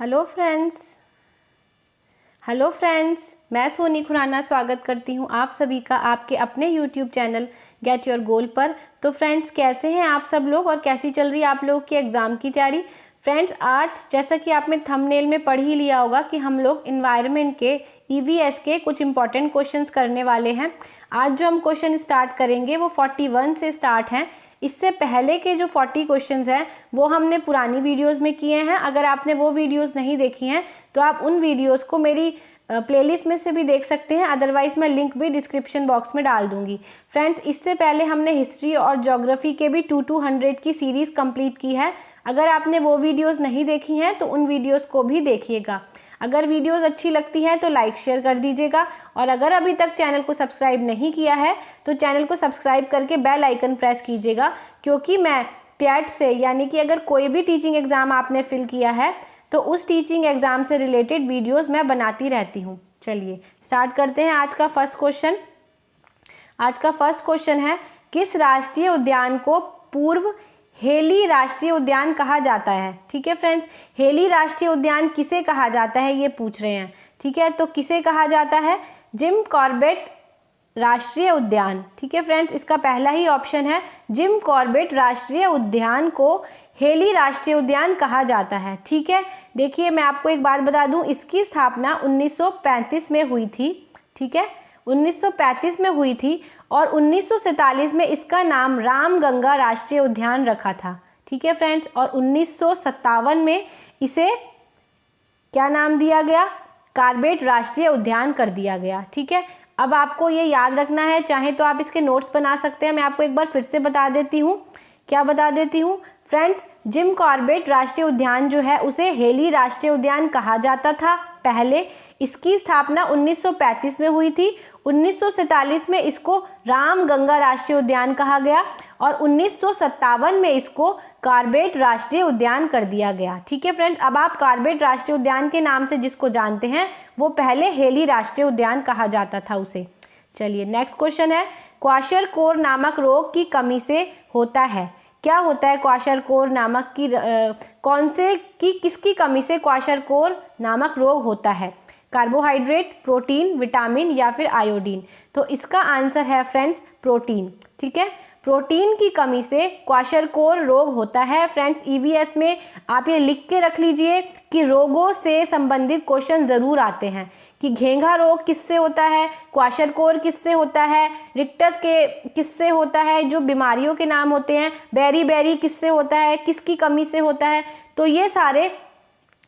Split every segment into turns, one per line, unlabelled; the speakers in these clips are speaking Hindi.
हेलो फ्रेंड्स, मैं सोनी खुराना स्वागत करती हूँ आप सभी का आपके अपने YouTube channel get your goal पर। तो फ्रेंड्स, कैसे हैं आप सब लोग और कैसी चल रही है आप लोग की एग्ज़ाम की तैयारी। फ्रेंड्स, आज जैसा कि आपने थंबनेल में पढ़ ही लिया होगा कि हम लोग इन्वायरमेंट के ईवीएस के कुछ इंपॉर्टेंट क्वेश्चंस करने वाले हैं। आज जो हम क्वेश्चन स्टार्ट करेंगे वो 41 से स्टार्ट हैं। इससे पहले के जो 40 क्वेश्चंस हैं वो हमने पुरानी वीडियोस में किए हैं। अगर आपने वो वीडियोस नहीं देखी हैं तो आप उन वीडियोस को मेरी प्लेलिस्ट में से भी देख सकते हैं, अदरवाइज मैं लिंक भी डिस्क्रिप्शन बॉक्स में डाल दूंगी। फ्रेंड्स, इससे पहले हमने हिस्ट्री और ज्योग्राफी के भी 200 की सीरीज़ कंप्लीट की है। अगर आपने वो वीडियोस नहीं देखी हैं तो उन वीडियोस को भी देखिएगा। अगर वीडियोस अच्छी लगती हैं तो लाइक शेयर कर दीजिएगा, और अगर अभी तक चैनल को सब्सक्राइब नहीं किया है तो चैनल को सब्सक्राइब करके बेल आइकन प्रेस कीजिएगा, क्योंकि मैं टेट से यानी कि अगर कोई भी टीचिंग एग्ज़ाम आपने फिल किया है तो उस टीचिंग एग्ज़ाम से रिलेटेड वीडियोस मैं बनाती रहती हूँ। चलिए स्टार्ट करते हैं आज का फर्स्ट क्वेश्चन। आज का फर्स्ट क्वेश्चन है, किस राष्ट्रीय उद्यान को पूर्व हेली राष्ट्रीय उद्यान कहा जाता है। ठीक है फ्रेंड्स, हेली राष्ट्रीय उद्यान किसे कहा जाता है ये पूछ रहे हैं। ठीक है, तो किसे कहा जाता है? जिम कॉर्बेट राष्ट्रीय उद्यान। ठीक है फ्रेंड्स, इसका पहला ही ऑप्शन है, जिम कॉर्बेट राष्ट्रीय उद्यान को हेली राष्ट्रीय उद्यान कहा जाता है। ठीक है, देखिए मैं आपको एक बात बता दूं, इसकी स्थापना 1935 में हुई थी। ठीक है, 1935 में हुई थी और 1947 में इसका नाम रामगंगा राष्ट्रीय उद्यान रखा था। ठीक है फ्रेंड्स, और 1957 में इसे क्या नाम दिया गया? कॉर्बेट राष्ट्रीय उद्यान कर दिया गया। ठीक है, अब आपको ये याद रखना है, चाहे तो आप इसके नोट्स बना सकते हैं। मैं आपको एक बार फिर से बता देती हूँ। क्या बता देती हूँ फ्रेंड्स? जिम कॉर्बेट राष्ट्रीय उद्यान जो है उसे हेली राष्ट्रीय उद्यान कहा जाता था पहले। इसकी स्थापना 1935 में हुई थी। 1947 में इसको रामगंगा राष्ट्रीय उद्यान कहा गया और 1957 में इसको कॉर्बेट राष्ट्रीय उद्यान कर दिया गया। ठीक है फ्रेंड्स, अब आप कॉर्बेट राष्ट्रीय उद्यान के नाम से जिसको जानते हैं वो पहले हेली राष्ट्रीय उद्यान कहा जाता था उसे। चलिए नेक्स्ट क्वेश्चन है, क्वाशरकोर नामक रोग की कमी से होता है। क्या होता है क्वाशरकोर नामक की किसकी कमी से क्वाशरकोर नामक रोग होता है? कार्बोहाइड्रेट, प्रोटीन, विटामिन या फिर आयोडीन? तो इसका आंसर है फ्रेंड्स प्रोटीन। ठीक है, प्रोटीन की कमी से क्वाशरकोर रोग होता है। फ्रेंड्स, ईवीएस में आप ये लिख के रख लीजिए कि रोगों से संबंधित क्वेश्चन जरूर आते हैं कि घेंघा रोग किससे होता है, क्वाशरकोर किससे होता है, रिक्टस के किससे होता है, जो बीमारियों के नाम होते हैं, बेरी किससे होता है, किसकी कमी से होता है। तो ये सारे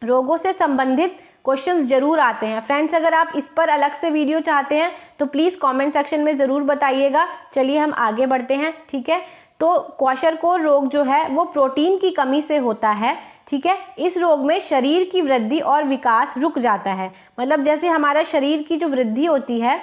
रोगों से संबंधित क्वेश्चंस जरूर आते हैं। फ्रेंड्स, अगर आप इस पर अलग से वीडियो चाहते हैं तो प्लीज़ कमेंट सेक्शन में ज़रूर बताइएगा। चलिए हम आगे बढ़ते हैं। ठीक है, तो क्वाशरकोर रोग जो है वो प्रोटीन की कमी से होता है। ठीक है, इस रोग में शरीर की वृद्धि और विकास रुक जाता है। मतलब जैसे हमारा शरीर की जो वृद्धि होती है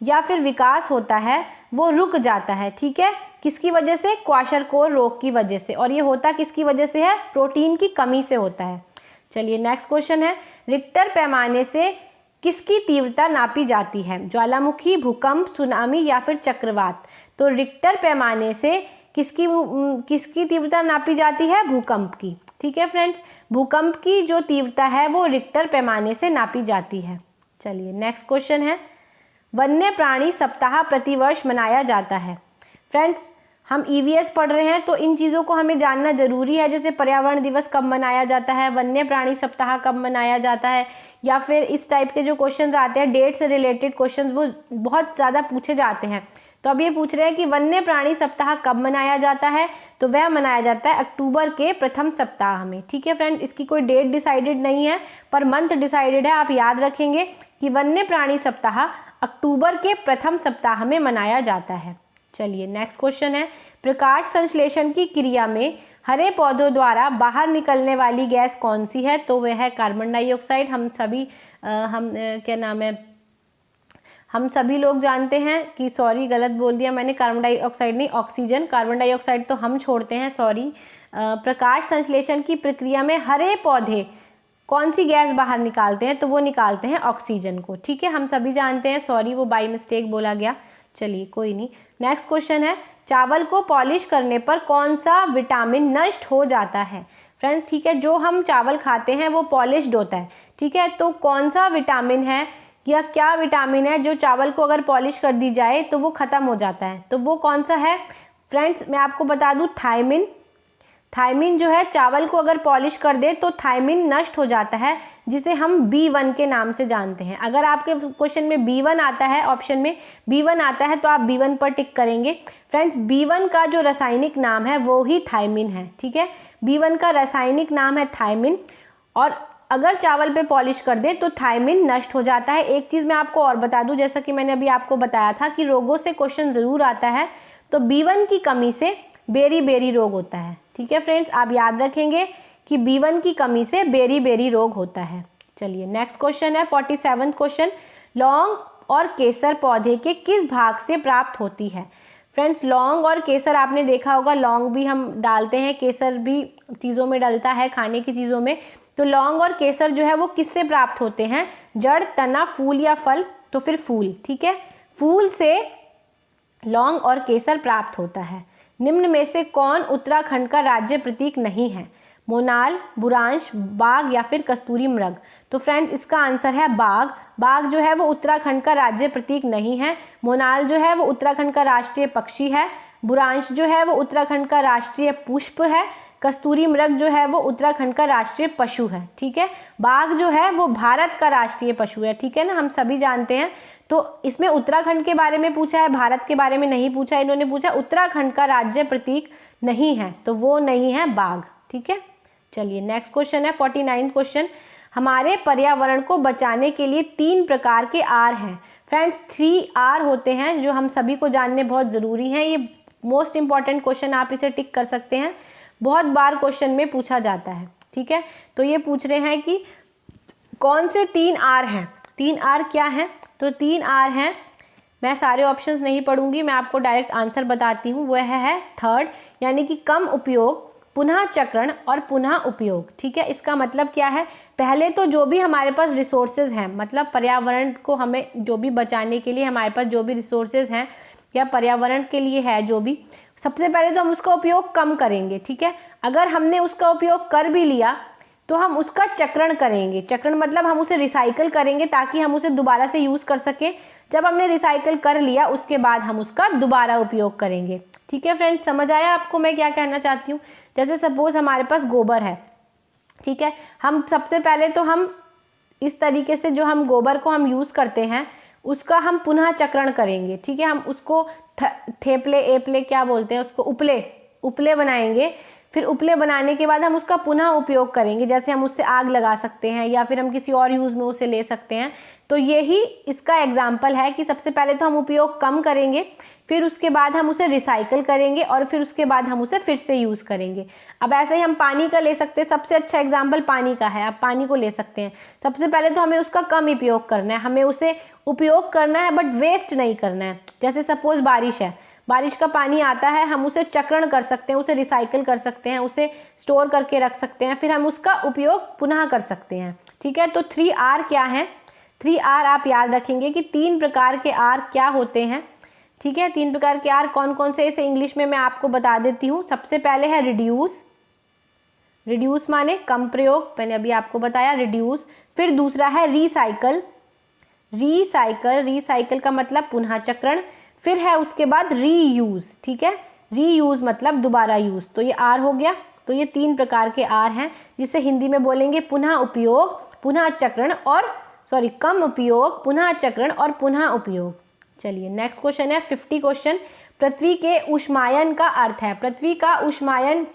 या फिर विकास होता है वो रुक जाता है। ठीक है, किसकी वजह से? क्वाशरकोर रोग की वजह से। और ये होता किसकी वजह से है? प्रोटीन की कमी से होता है। चलिए नेक्स्ट क्वेश्चन है, रिक्टर पैमाने से किसकी तीव्रता नापी जाती है? ज्वालामुखी, भूकंप, सुनामी या फिर चक्रवात? तो रिक्टर पैमाने से किसकी तीव्रता नापी जाती है? भूकंप की। ठीक है फ्रेंड्स, भूकंप की जो तीव्रता है वो रिक्टर पैमाने से नापी जाती है। चलिए नेक्स्ट क्वेश्चन है, वन्य प्राणी सप्ताह प्रतिवर्ष मनाया जाता है। फ्रेंड्स, हम ईवीएस पढ़ रहे हैं तो इन चीज़ों को हमें जानना जरूरी है, जैसे पर्यावरण दिवस कब मनाया जाता है, वन्य प्राणी सप्ताह कब मनाया जाता है, या फिर इस टाइप के जो क्वेश्चंस आते हैं डेट से रिलेटेड क्वेश्चंस वो बहुत ज़्यादा पूछे जाते हैं। तो अब ये पूछ रहे हैं कि वन्य प्राणी सप्ताह कब मनाया जाता है, तो वह मनाया जाता है अक्टूबर के प्रथम सप्ताह में। ठीक है फ्रेंड, इसकी कोई डेट डिसाइडेड नहीं है पर मंथ डिसाइडेड है। आप याद रखेंगे कि वन्य प्राणी सप्ताह अक्टूबर के प्रथम सप्ताह में मनाया जाता है। चलिए नेक्स्ट क्वेश्चन है, प्रकाश संश्लेषण की क्रिया में हरे पौधों द्वारा बाहर निकलने वाली गैस कौन सी है? तो वह है कार्बन डाइऑक्साइड। हम सभी लोग जानते हैं कि, सॉरी गलत बोल दिया मैंने, कार्बन डाइऑक्साइड नहीं, ऑक्सीजन। कार्बन डाइऑक्साइड तो हम छोड़ते हैं, सॉरी। प्रकाश संश्लेषण की प्रक्रिया में हरे पौधे कौन सी गैस बाहर निकालते हैं? तो वो निकालते हैं ऑक्सीजन को। ठीक है, हम सभी जानते हैं, सॉरी वो बाई मिस्टेक बोला गया। चलिए कोई नहीं। नेक्स्ट क्वेश्चन है, चावल को पॉलिश करने पर कौन सा विटामिन नष्ट हो जाता है? फ्रेंड्स, ठीक है। जो हम चावल खाते हैं वो पॉलिश्ड होता है, ठीक है। तो कौन सा विटामिन है या क्या विटामिन है जो चावल को अगर पॉलिश कर दी जाए तो वो ख़त्म हो जाता है, तो वो कौन सा है फ्रेंड्स? मैं आपको बता दूं, थायमिन। थायमिन जो है चावल को अगर पॉलिश कर दे तो थायमिन नष्ट हो जाता है, जिसे हम B1 के नाम से जानते हैं। अगर आपके क्वेश्चन में B1 आता है, ऑप्शन में B1 आता है तो आप B1 पर टिक करेंगे। फ्रेंड्स, B1 का जो रासायनिक नाम है वो ही थायमिन है, ठीक है। B1 का रासायनिक नाम है थायमिन, और अगर चावल पे पॉलिश कर दे तो थायमिन नष्ट हो जाता है। एक चीज़ मैं आपको और बता दूं, जैसा कि मैंने अभी आपको बताया था कि रोगों से क्वेश्चन ज़रूर आता है, तो B1 की कमी से बेरी बेरी रोग होता है, ठीक है फ्रेंड्स। आप याद रखेंगे कि B1 की कमी से बेरी बेरी रोग होता है। चलिए नेक्स्ट क्वेश्चन है 47वां क्वेश्चन, लौंग और केसर पौधे के किस भाग से प्राप्त होती है? फ्रेंड्स, लौंग और केसर आपने देखा होगा, लौंग भी हम डालते हैं, केसर भी चीज़ों में डलता है, खाने की चीज़ों में। तो लौंग और केसर जो है वो किससे प्राप्त होते हैं? जड़, तना, फूल या फल? तो फिर फूल, ठीक है। फूल से लौंग और केसर प्राप्त होता है। निम्न में से कौन उत्तराखंड का राज्य प्रतीक नहीं है? मोनाल, बुरांश, बाघ या फिर कस्तूरी मृग? तो फ्रेंड, इसका आंसर है बाघ। बाघ जो है वो उत्तराखंड का राज्य प्रतीक नहीं है। मोनाल जो है वो उत्तराखंड का राष्ट्रीय पक्षी है। बुरांश जो है वो उत्तराखंड का राष्ट्रीय पुष्प है। कस्तूरी मृग जो है वो उत्तराखंड का राष्ट्रीय पशु है, ठीक है। बाघ जो है वो भारत का राष्ट्रीय पशु है, ठीक है ना, हम सभी जानते हैं। तो इसमें उत्तराखंड के बारे में पूछा है, भारत के बारे में नहीं पूछा। इन्होंने पूछा उत्तराखंड का राज्य प्रतीक नहीं है, तो वो नहीं है बाघ, ठीक है। चलिए नेक्स्ट क्वेश्चन है 49वां क्वेश्चन, हमारे पर्यावरण को बचाने के लिए 3 प्रकार के आर हैं। फ्रेंड्स, 3 आर होते हैं जो हम सभी को जानने बहुत ज़रूरी हैं। ये मोस्ट इंपॉर्टेंट क्वेश्चन, आप इसे टिक कर सकते हैं, बहुत बार क्वेश्चन में पूछा जाता है, ठीक है। तो ये पूछ रहे हैं कि कौन से 3 आर हैं? 3 आर क्या हैं? तो 3 आर हैं, मैं सारे ऑप्शंस नहीं पढ़ूंगी, मैं आपको डायरेक्ट आंसर बताती हूँ। वह है थर्ड, यानी कि कम उपयोग, पुनः चक्रण और पुनः उपयोग, ठीक है। इसका मतलब क्या है? पहले तो जो भी हमारे पास रिसोर्सेज हैं, मतलब पर्यावरण को हमें जो भी बचाने के लिए हमारे पास जो भी रिसोर्सेज हैं या पर्यावरण के लिए है जो भी, सबसे पहले तो हम उसका उपयोग कम करेंगे, ठीक है। अगर हमने उसका उपयोग कर भी लिया तो हम उसका चक्रण करेंगे। चक्रण मतलब हम उसे रिसाइकल करेंगे ताकि हम उसे दोबारा से यूज़ कर सकें। जब हमने रिसाइकल कर लिया उसके बाद हम उसका दोबारा उपयोग करेंगे, ठीक है फ्रेंड्स। समझ आया आपको मैं क्या कहना चाहती हूँ? जैसे सपोज हमारे पास गोबर है, ठीक है। हम सबसे पहले तो हम इस तरीके से जो हम गोबर को हम यूज़ करते हैं उसका हम पुनः चक्रण करेंगे, ठीक है। हम उसको थेपले एपले क्या बोलते हैं उसको, उपले बनाएंगे। फिर उपले बनाने के बाद हम उसका पुनः उपयोग करेंगे, जैसे हम उससे आग लगा सकते हैं या फिर हम किसी और यूज़ में उसे ले सकते हैं। तो यही इसका एग्जाम्पल है कि सबसे पहले तो हम उपयोग कम करेंगे, फिर उसके बाद हम उसे रिसाइकल करेंगे और फिर उसके बाद हम उसे फिर से यूज़ करेंगे। अब ऐसे ही हम पानी का ले सकते हैं, सबसे अच्छा एग्जाम्पल पानी का है। आप पानी को ले सकते हैं, सबसे पहले तो हमें उसका कम उपयोग करना है, हमें उसे उपयोग करना है बट वेस्ट नहीं करना है। जैसे सपोज बारिश है, बारिश का पानी आता है, हम उसे चक्रण कर सकते हैं, उसे रिसाइकल कर सकते हैं, उसे स्टोर करके रख सकते हैं, फिर हम उसका उपयोग पुनः कर सकते हैं, ठीक है। तो 3 आर क्या है? 3 आर आप याद रखेंगे कि 3 प्रकार के आर क्या होते हैं, ठीक है। 3 प्रकार के आर कौन कौन से, इसे इंग्लिश में मैं आपको बता देती हूँ। सबसे पहले है रिड्यूस, रिड्यूस माने कम प्रयोग, मैंने अभी आपको बताया रिड्यूस। फिर दूसरा है रिसाइकल, रिसाइकल का मतलब पुनः चक्रण। फिर है उसके बाद रीयूज, ठीक है, रीयूज मतलब दोबारा यूज। तो ये आर हो गया। तो ये 3 प्रकार के आर हैं, जिसे हिंदी में बोलेंगे पुनः उपयोग, पुनः चक्रण और कम उपयोग, पुनः चक्रण और पुनः उपयोग। चलिए नेक्स्ट क्वेश्चन है 50 क्वेश्चन, पृथ्वी के ऊष्मायन का अर्थ है। पृथ्वी का ऊष्मायन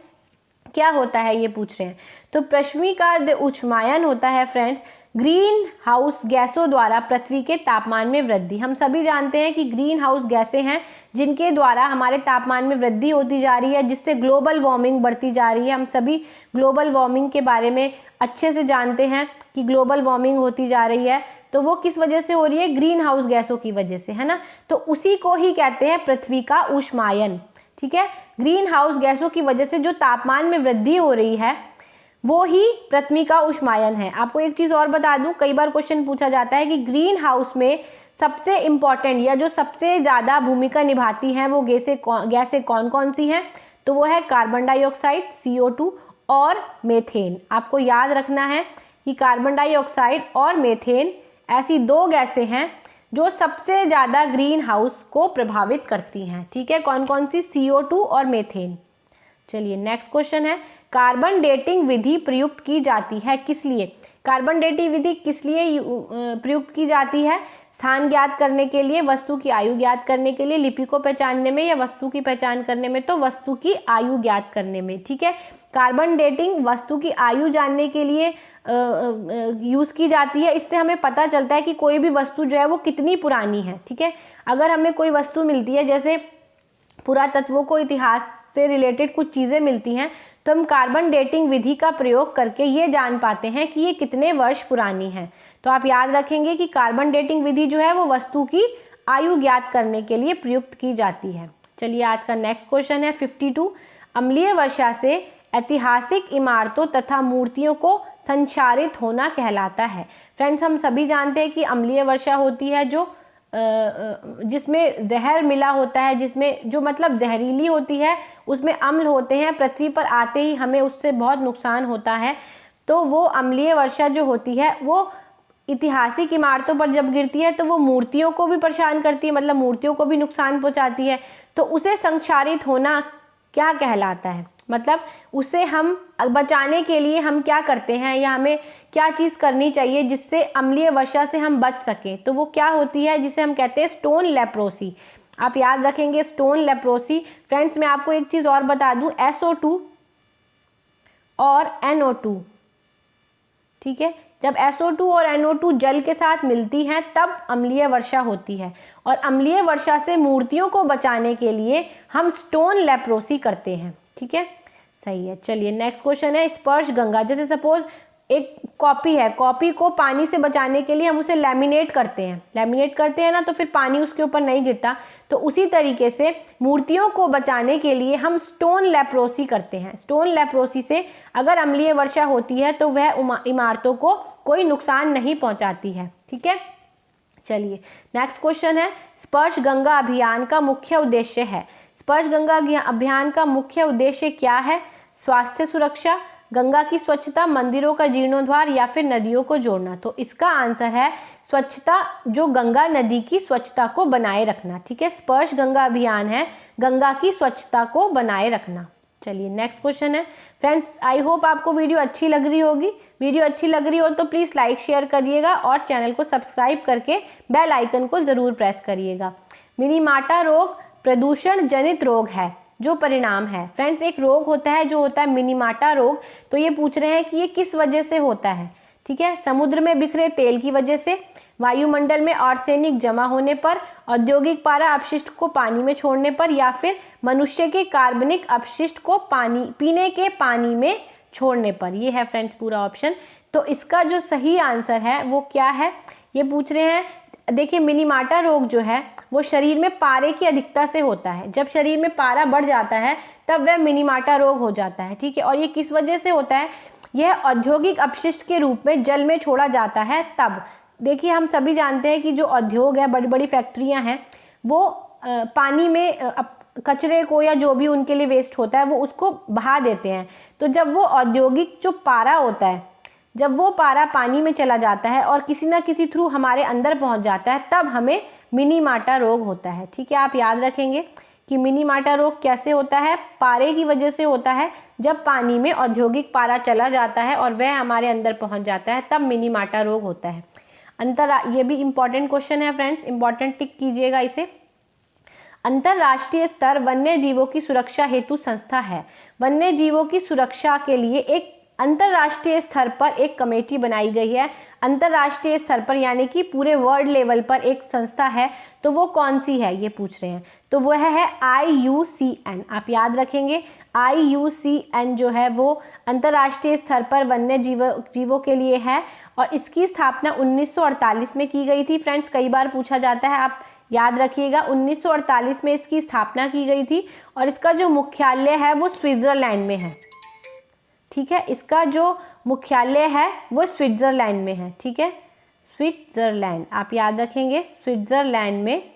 क्या होता है ये पूछ रहे हैं। तो पृथ्वी का ऊष्मायन होता है फ्रेंड्स ग्रीन हाउस गैसों द्वारा पृथ्वी के तापमान में वृद्धि। हम सभी जानते हैं कि ग्रीन हाउस गैसें हैं जिनके द्वारा हमारे तापमान में वृद्धि होती जा रही है, जिससे ग्लोबल वार्मिंग बढ़ती जा रही है। हम सभी ग्लोबल वार्मिंग के बारे में अच्छे से जानते हैं कि ग्लोबल वार्मिंग होती जा रही है, तो वो किस वजह से हो रही है? ग्रीन हाउस गैसों की वजह से, है ना। तो उसी को ही कहते हैं पृथ्वी का ऊष्मायन, ठीक है। ग्रीन हाउस गैसों की वजह से जो तापमान में वृद्धि हो रही है वो ही पृथ्वी का ऊष्मायन है। आपको एक चीज़ और बता दूं, कई बार क्वेश्चन पूछा जाता है कि ग्रीन हाउस में सबसे इम्पॉर्टेंट या जो सबसे ज़्यादा भूमिका निभाती हैं वो गैसें कौन कौन सी हैं? तो वो है कार्बन डाइऑक्साइड CO2 और मेथेन। आपको याद रखना है कि कार्बन डाइऑक्साइड और मेथेन ऐसी दो गैसें हैं जो सबसे ज़्यादा ग्रीन हाउस को प्रभावित करती हैं। ठीक है, कौन कौन सी? CO2 और मेथेन। चलिए नेक्स्ट क्वेश्चन है, कार्बन डेटिंग विधि प्रयुक्त की जाती है किस लिए? कार्बन डेटिंग विधि किस लिए प्रयुक्त की जाती है? स्थान ज्ञात करने के लिए, वस्तु की आयु ज्ञात करने के लिए, लिपि को पहचानने में, या वस्तु की पहचान करने में? तो वस्तु की आयु ज्ञात करने में। ठीक है, कार्बन डेटिंग वस्तु की आयु जानने के लिए यूज़ की जाती है। इससे हमें पता चलता है कि कोई भी वस्तु जो है वो कितनी पुरानी है। ठीक है, अगर हमें कोई वस्तु मिलती है, जैसे पुरातत्वों को इतिहास से रिलेटेड कुछ चीज़ें मिलती हैं, तो हम कार्बन डेटिंग विधि का प्रयोग करके ये जान पाते हैं कि ये कितने वर्ष पुरानी है। तो आप याद रखेंगे कि कार्बन डेटिंग विधि जो है वो वस्तु की आयु ज्ञात करने के लिए प्रयुक्त की जाती है। चलिए आज का नेक्स्ट क्वेश्चन है 52, अम्लीय वर्षा से ऐतिहासिक इमारतों तथा मूर्तियों को संचारित होना कहलाता है। फ्रेंड्स, हम सभी जानते हैं कि अम्लीय वर्षा होती है जो जिसमें जहर मिला होता है, जिसमें जो मतलब जहरीली होती है, उसमें अम्ल होते हैं, पृथ्वी पर आते ही हमें उससे बहुत नुकसान होता है। तो वो अम्लीय वर्षा जो होती है वो ऐतिहासिक इमारतों पर जब गिरती है तो वो मूर्तियों को भी परेशान करती है, मतलब मूर्तियों को भी नुकसान पहुंचाती है। तो उसे संक्षारित होना क्या कहलाता है? मतलब उसे हम बचाने के लिए हम क्या करते हैं, या हमें क्या चीज़ करनी चाहिए जिससे अम्लीय वर्षा से हम बच सकें? तो वो क्या होती है, जिसे हम कहते हैं स्टोन लेप्रोसी। आप याद रखेंगे स्टोन लेप्रोसी। फ्रेंड्स, मैं आपको एक चीज़ और बता दूं, SO2 और NO2, ठीक है, जब SO2 और NO2 जल के साथ मिलती हैं तब अम्लीय वर्षा होती है। और अम्लीय वर्षा से मूर्तियों को बचाने के लिए हम स्टोन लेप्रोसी करते हैं। ठीक है, सही है। चलिए नेक्स्ट क्वेश्चन है, स्पर्श गंगा। जैसे सपोज एक कॉपी है, कॉपी को पानी से बचाने के लिए हम उसे लैमिनेट करते हैं ना, तो फिर पानी उसके ऊपर नहीं गिरता। तो उसी तरीके से मूर्तियों को बचाने के लिए हम स्टोन लेप्रोसी करते हैं। स्टोन लेप्रोसी से अगर अम्लीय वर्षा होती है तो वह इमारतों को कोई नुकसान नहीं पहुंचाती है। ठीक है, चलिए नेक्स्ट क्वेश्चन है, स्पर्श गंगा अभियान का मुख्य उद्देश्य है। स्पर्श गंगा अभियान का मुख्य उद्देश्य क्या है? स्वास्थ्य सुरक्षा, गंगा की स्वच्छता, मंदिरों का जीर्णोद्धार, या फिर नदियों को जोड़ना। तो इसका आंसर है स्वच्छता, जो गंगा नदी की स्वच्छता को बनाए रखना। ठीक है, स्पर्श गंगा अभियान है गंगा की स्वच्छता को बनाए रखना। चलिए नेक्स्ट क्वेश्चन है, फ्रेंड्स आई होप आपको वीडियो अच्छी लग रही होगी। वीडियो अच्छी लग रही हो तो प्लीज़ लाइक शेयर करिएगा और चैनल को सब्सक्राइब करके बेल आइकन को ज़रूर प्रेस करिएगा। मिनीमाटा रोग प्रदूषण जनित रोग है जो परिणाम है। फ्रेंड्स, एक रोग होता है जो होता है मिनीमाटा रोग। तो ये पूछ रहे हैं कि ये किस वजह से होता है। ठीक है, समुद्र में बिखरे तेल की वजह से, वायुमंडल में आर्सेनिक जमा होने पर, औद्योगिक पारा अपशिष्ट को पानी में छोड़ने पर, या फिर मनुष्य के कार्बनिक अपशिष्ट को पीने के पानी में छोड़ने पर। ये है फ्रेंड्स पूरा ऑप्शन। तो इसका जो सही आंसर है वो क्या है, ये पूछ रहे हैं। देखिए, मिनीमाटा रोग जो है वो शरीर में पारे की अधिकता से होता है। जब शरीर में पारा बढ़ जाता है तब वह मिनीमाटा रोग हो जाता है। ठीक है, और ये किस वजह से होता है? यह औद्योगिक अपशिष्ट के रूप में जल में छोड़ा जाता है तब। देखिए, हम सभी जानते हैं कि जो उद्योग है, बड़ी बड़ी फैक्ट्रियां हैं, वो पानी में कचरे को या जो भी उनके लिए वेस्ट होता है वो उसको बहा देते हैं। तो जब वो औद्योगिक जो पारा होता है, जब वो पारा पानी में चला जाता है और किसी ना किसी थ्रू हमारे अंदर पहुंच जाता है, तब हमें मिनीमाटा रोग होता है। ठीक है, आप याद रखेंगे कि मिनीमाटा रोग कैसे होता है? पारे की वजह से होता है। जब पानी में औद्योगिक पारा चला जाता है और वह हमारे अंदर पहुंच जाता है तब मिनीमाटा रोग होता है। ये भी इंपॉर्टेंट क्वेश्चन है फ्रेंड्स, इंपॉर्टेंट टिक कीजिएगा इसे। अंतरराष्ट्रीय स्तर वन्य जीवों की सुरक्षा हेतु संस्था है। वन्य जीवों की सुरक्षा के लिए एक अंतरराष्ट्रीय स्तर पर एक कमेटी बनाई गई है। अंतरराष्ट्रीय स्तर पर यानी कि पूरे वर्ल्ड लेवल पर एक संस्था है। तो वो कौन सी है, ये पूछ रहे हैं। तो वह है IUCN। आप याद रखेंगे IUCN जो है वो अंतरराष्ट्रीय स्तर पर वन्य जीवों के लिए है और इसकी स्थापना 1948 में की गई थी। फ्रेंड्स, कई बार पूछा जाता है, आप याद रखिएगा 1948 में इसकी स्थापना की गई थी और इसका जो मुख्यालय है वो स्विट्जरलैंड में है। ठीक है, इसका जो मुख्यालय है वो स्विट्जरलैंड में है। ठीक है, स्विट्जरलैंड, आप याद रखेंगे स्विट्जरलैंड में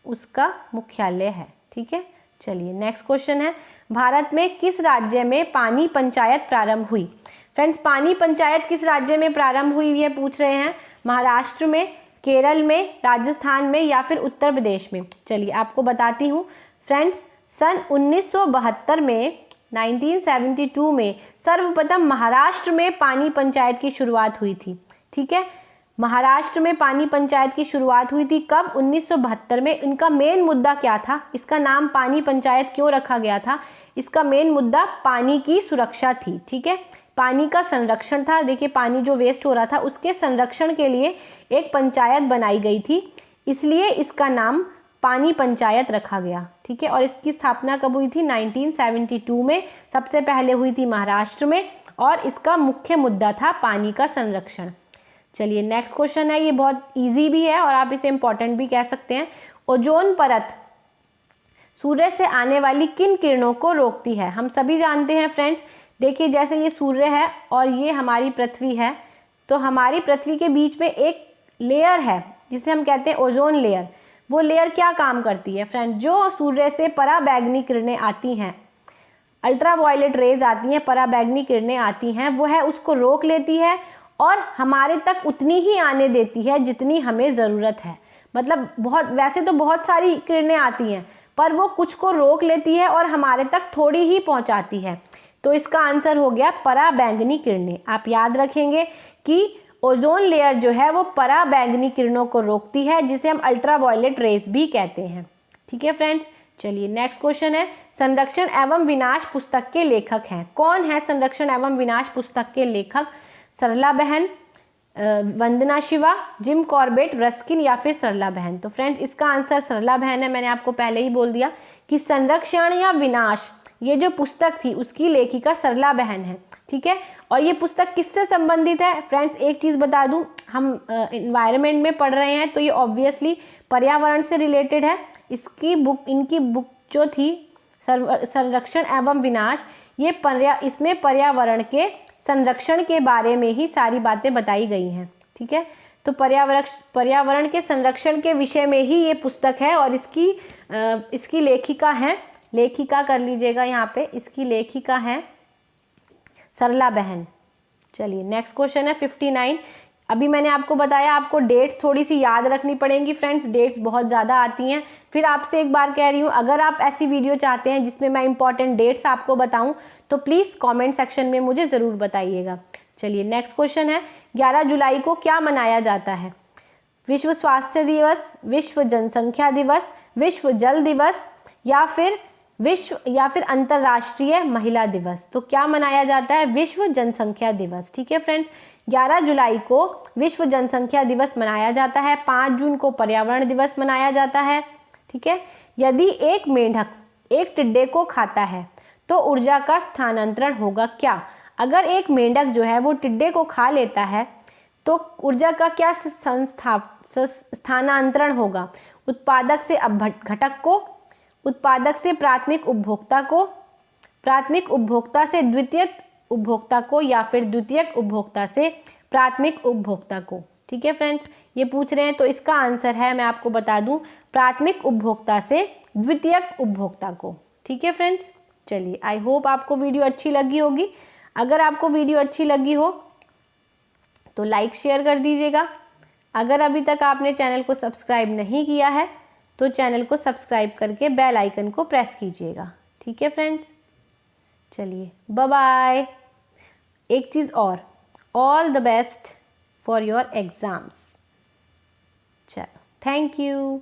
उसका मुख्यालय है। ठीक है, चलिए नेक्स्ट क्वेश्चन है, भारत में किस राज्य में पानी पंचायत प्रारंभ हुई? फ्रेंड्स, पानी पंचायत किस राज्य में प्रारंभ हुई ये पूछ रहे हैं। महाराष्ट्र में, केरल में, राजस्थान में या फिर उत्तर प्रदेश में? चलिए आपको बताती हूँ फ्रेंड्स, सन 1972 में 1972 में सर्वप्रथम महाराष्ट्र में पानी पंचायत की शुरुआत हुई थी। ठीक है, महाराष्ट्र में पानी पंचायत की शुरुआत हुई थी। कब? 1972 में। इनका मेन मुद्दा क्या था? इसका नाम पानी पंचायत क्यों रखा गया था? इसका मेन मुद्दा पानी की सुरक्षा थी। ठीक है, पानी का संरक्षण था। देखिए, पानी जो वेस्ट हो रहा था उसके संरक्षण के लिए एक पंचायत बनाई गई थी, इसलिए इसका नाम पानी पंचायत रखा गया। ठीक है, और इसकी स्थापना कब हुई थी? 1972 में। सबसे पहले हुई थी महाराष्ट्र में और इसका मुख्य मुद्दा था पानी का संरक्षण। चलिए नेक्स्ट क्वेश्चन है, ये बहुत इजी भी है और आप इसे इंपॉर्टेंट भी कह सकते हैं। ओजोन परत सूर्य से आने वाली किन किरणों को रोकती है? हम सभी जानते हैं फ्रेंड्स, देखिए जैसे ये सूर्य है और ये हमारी पृथ्वी है, तो हमारी पृथ्वी के बीच में एक लेयर है जिसे हम कहते हैं ओजोन लेयर। वो लेयर क्या काम करती है फ्रेंड? जो सूर्य से पराबैंगनी किरणें आती हैं, अल्ट्रावायलेट रेज आती हैं, पराबैंगनी किरणें आती हैं, वो है उसको रोक लेती है और हमारे तक उतनी ही आने देती है जितनी हमें ज़रूरत है। मतलब वैसे तो बहुत सारी किरणें आती हैं पर वो कुछ को रोक लेती है और हमारे तक थोड़ी ही पहुंचाती है। तो इसका आंसर हो गया पराबैंगनी किरणें। आप याद रखेंगे कि ओजोन लेयर जो है वो पराबैंगनी किरणों को रोकती है, जिसे हम अल्ट्रावायलेट रेज भी कहते हैं। ठीक है फ्रेंड्स, चलिए नेक्स्ट क्वेश्चन है, संरक्षण एवं विनाश पुस्तक के लेखक हैं? कौन है संरक्षण एवं विनाश पुस्तक के लेखक? सरला बहन, वंदना शिवा, जिम कॉर्बेट, रस्किन या फिर सरला बहन? तो फ्रेंड्स इसका आंसर सरला बहन है। मैंने आपको पहले ही बोल दिया कि संरक्षण या विनाश ये जो पुस्तक थी उसकी लेखिका सरला बहन है। ठीक है, और ये पुस्तक किससे संबंधित है? फ्रेंड्स एक चीज़ बता दूं, हम एनवायरनमेंट में पढ़ रहे हैं तो ये ऑब्वियसली पर्यावरण से रिलेटेड है। इनकी बुक जो थी संरक्षण एवं विनाश, ये इसमें पर्यावरण के संरक्षण के बारे में ही सारी बातें बताई गई हैं। ठीक है, तो पर्यावरण के संरक्षण के विषय में ही ये पुस्तक है और इसकी लेखिका कर लीजिएगा यहाँ पे, इसकी लेखिका है सरला बहन। चलिए नेक्स्ट क्वेश्चन है 59। अभी मैंने आपको बताया आपको डेट्स थोड़ी सी याद रखनी पड़ेंगी फ्रेंड्स, डेट्स बहुत ज़्यादा आती हैं। फिर आपसे एक बार कह रही हूँ, अगर आप ऐसी वीडियो चाहते हैं जिसमें मैं इंपॉर्टेंट डेट्स आपको बताऊँ तो प्लीज़ कमेंट सेक्शन में मुझे ज़रूर बताइएगा। चलिए नेक्स्ट क्वेश्चन है, 11 जुलाई को क्या मनाया जाता है? विश्व स्वास्थ्य दिवस, विश्व जनसंख्या दिवस, विश्व जल दिवस या फिर अंतर्राष्ट्रीय महिला दिवस? तो क्या मनाया जाता है? विश्व जनसंख्या दिवस। ठीक है फ्रेंड्स, 11 जुलाई को विश्व जनसंख्या दिवस मनाया जाता है। 5 जून को पर्यावरण दिवस मनाया जाता है। ठीक है, यदि एक मेंढक एक टिड्डे को खाता है तो ऊर्जा का स्थानांतरण होगा क्या? अगर एक मेंढक जो है वो टिड्डे को खा लेता है तो ऊर्जा का क्या स्थानांतरण होगा? उत्पादक से अपघटक को, उत्पादक से प्राथमिक उपभोक्ता को, प्राथमिक उपभोक्ता से द्वितीयक उपभोक्ता को या फिर द्वितीयक उपभोक्ता से प्राथमिक उपभोक्ता को? ठीक है फ्रेंड्स, ये पूछ रहे हैं तो इसका आंसर है, मैं आपको बता दूं, प्राथमिक उपभोक्ता से द्वितीयक उपभोक्ता को। ठीक है फ्रेंड्स, चलिए आई होप आपको वीडियो अच्छी लगी होगी। अगर आपको वीडियो अच्छी लगी हो तो लाइक शेयर कर दीजिएगा। अगर अभी तक आपने चैनल को सब्सक्राइब नहीं किया है तो चैनल को सब्सक्राइब करके बेल आइकन को प्रेस कीजिएगा। ठीक है फ्रेंड्स, चलिए बाय बाय। एक चीज़ और, all the best for your exams. चलो, थैंक यू।